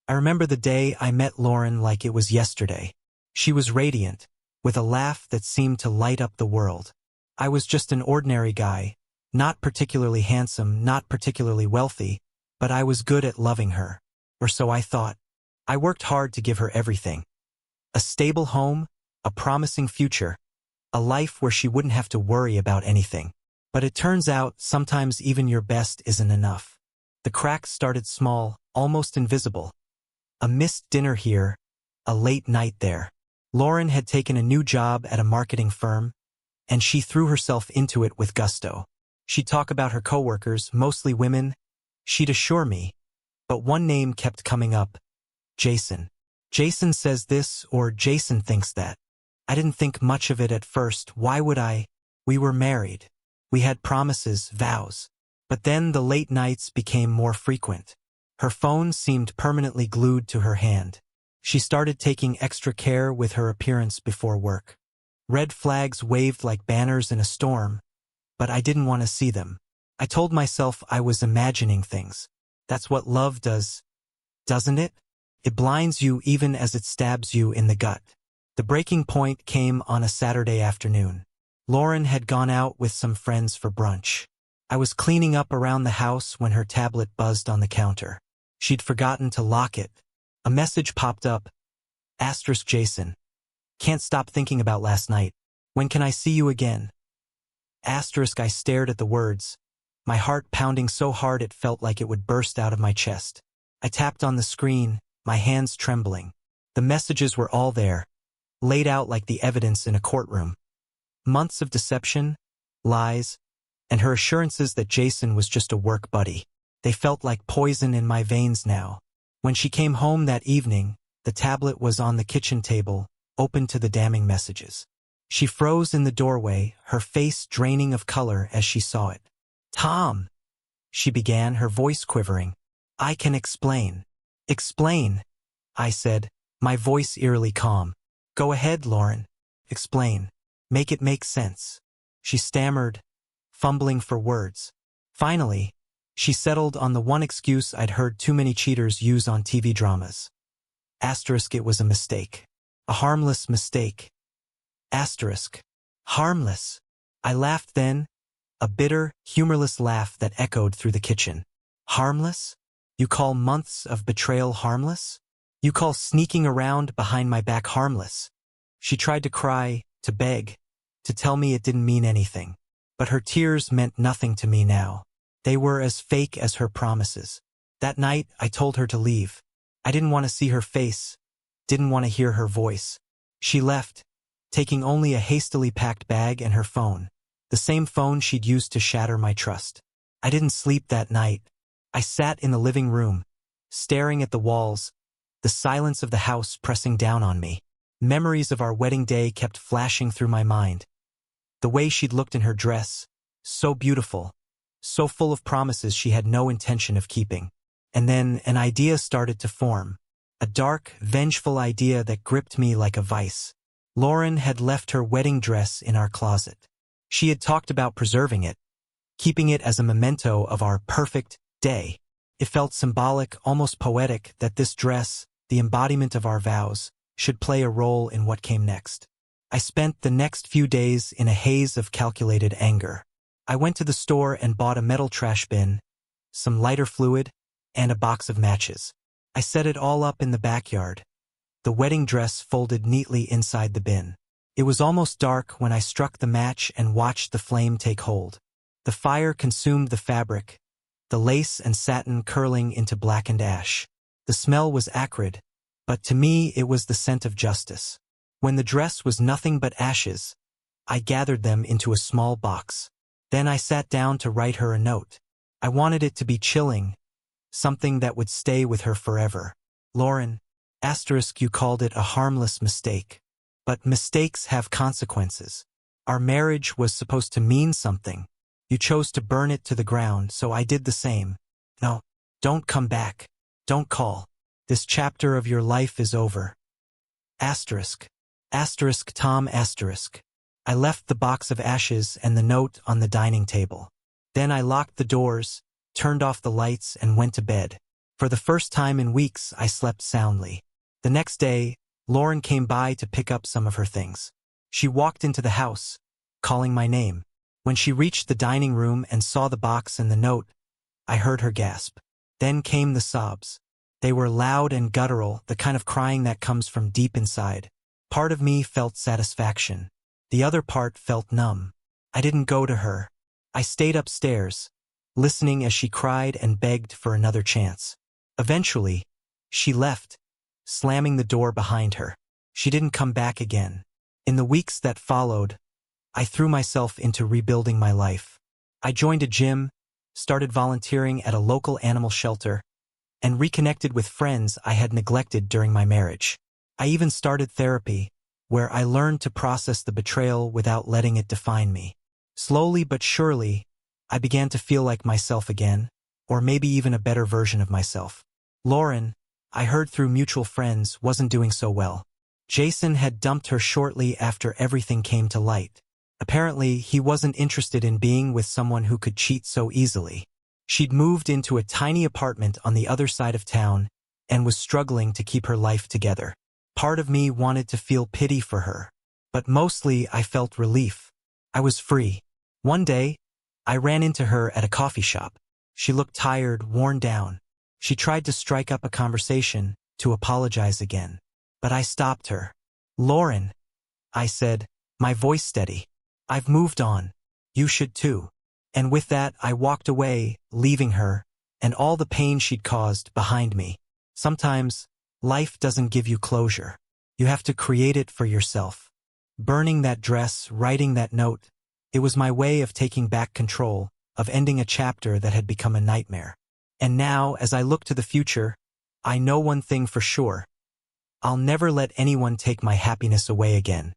I remember the day I met Lauren like it was yesterday. She was radiant, with a laugh that seemed to light up the world. I was just an ordinary guy, not particularly handsome, not particularly wealthy, but I was good at loving her. Or so I thought. I worked hard to give her everything. A stable home, a promising future, a life where she wouldn't have to worry about anything. But it turns out sometimes even your best isn't enough. The cracks started small, almost invisible. A missed dinner here, a late night there. Lauren had taken a new job at a marketing firm, and she threw herself into it with gusto. She'd talk about her coworkers, mostly women. She'd assure me, but one name kept coming up. Jason. Jason says this, or Jason thinks that. I didn't think much of it at first. Why would I? We were married. We had promises, vows. But then the late nights became more frequent. Her phone seemed permanently glued to her hand. She started taking extra care with her appearance before work. Red flags waved like banners in a storm, but I didn't want to see them. I told myself I was imagining things. That's what love does, doesn't it? It blinds you even as it stabs you in the gut. The breaking point came on a Saturday afternoon. Lauren had gone out with some friends for brunch. I was cleaning up around the house when her tablet buzzed on the counter. She'd forgotten to lock it. A message popped up. Jason. Can't stop thinking about last night. When can I see you again? I stared at the words, my heart pounding so hard it felt like it would burst out of my chest. I tapped on the screen, my hands trembling. The messages were all there, laid out like the evidence in a courtroom. Months of deception, lies, and her assurances that Jason was just a work buddy. They felt like poison in my veins now. When she came home that evening, the tablet was on the kitchen table, open to the damning messages. She froze in the doorway, her face draining of color as she saw it. Tom, she began, her voice quivering. I can explain. Explain, I said, my voice eerily calm. Go ahead, Lauren. Explain. Make it make sense. She stammered, fumbling for words. Finally, she settled on the one excuse I'd heard too many cheaters use on TV dramas. It was a mistake. A harmless mistake. Harmless. I laughed then, a bitter, humorless laugh that echoed through the kitchen. Harmless? You call months of betrayal harmless? You call sneaking around behind my back harmless? She tried to cry, to beg, to tell me it didn't mean anything. But her tears meant nothing to me now. They were as fake as her promises. That night, I told her to leave. I didn't want to see her face, didn't want to hear her voice. She left, taking only a hastily packed bag and her phone, the same phone she'd used to shatter my trust. I didn't sleep that night. I sat in the living room, staring at the walls, the silence of the house pressing down on me. Memories of our wedding day kept flashing through my mind. The way she'd looked in her dress, so beautiful, so full of promises she had no intention of keeping. And then an idea started to form, a dark, vengeful idea that gripped me like a vice. Lauren had left her wedding dress in our closet. She had talked about preserving it, keeping it as a memento of our perfect day. It felt symbolic, almost poetic, that this dress, the embodiment of our vows, should play a role in what came next. I spent the next few days in a haze of calculated anger. I went to the store and bought a metal trash bin, some lighter fluid, and a box of matches. I set it all up in the backyard, the wedding dress folded neatly inside the bin. It was almost dark when I struck the match and watched the flame take hold. The fire consumed the fabric, the lace and satin curling into blackened ash. The smell was acrid, but to me it was the scent of justice. When the dress was nothing but ashes, I gathered them into a small box. Then I sat down to write her a note. I wanted it to be chilling, something that would stay with her forever. Lauren, you called it a harmless mistake. But mistakes have consequences. Our marriage was supposed to mean something. You chose to burn it to the ground, so I did the same. No, don't come back. Don't call. This chapter of your life is over. Tom. I left the box of ashes and the note on the dining table. Then I locked the doors, turned off the lights, and went to bed. For the first time in weeks, I slept soundly. The next day, Lauren came by to pick up some of her things. She walked into the house, calling my name. When she reached the dining room and saw the box and the note, I heard her gasp. Then came the sobs. They were loud and guttural, the kind of crying that comes from deep inside. Part of me felt satisfaction. The other part felt numb. I didn't go to her. I stayed upstairs, listening as she cried and begged for another chance. Eventually, she left, slamming the door behind her. She didn't come back again. In the weeks that followed, I threw myself into rebuilding my life. I joined a gym, started volunteering at a local animal shelter, and reconnected with friends I had neglected during my marriage. I even started therapy, where I learned to process the betrayal without letting it define me. Slowly but surely, I began to feel like myself again, or maybe even a better version of myself. Lauren, I heard through mutual friends, wasn't doing so well. Jason had dumped her shortly after everything came to light. Apparently, he wasn't interested in being with someone who could cheat so easily. She'd moved into a tiny apartment on the other side of town and was struggling to keep her life together. Part of me wanted to feel pity for her, but mostly I felt relief. I was free. One day, I ran into her at a coffee shop. She looked tired, worn down. She tried to strike up a conversation, to apologize again. But I stopped her. "Lauren," I said, my voice steady. "I've moved on. You should too." And with that, I walked away, leaving her, and all the pain she'd caused, behind me. Sometimes, life doesn't give you closure. You have to create it for yourself. Burning that dress, writing that note, it was my way of taking back control, of ending a chapter that had become a nightmare. And now, as I look to the future, I know one thing for sure. I'll never let anyone take my happiness away again.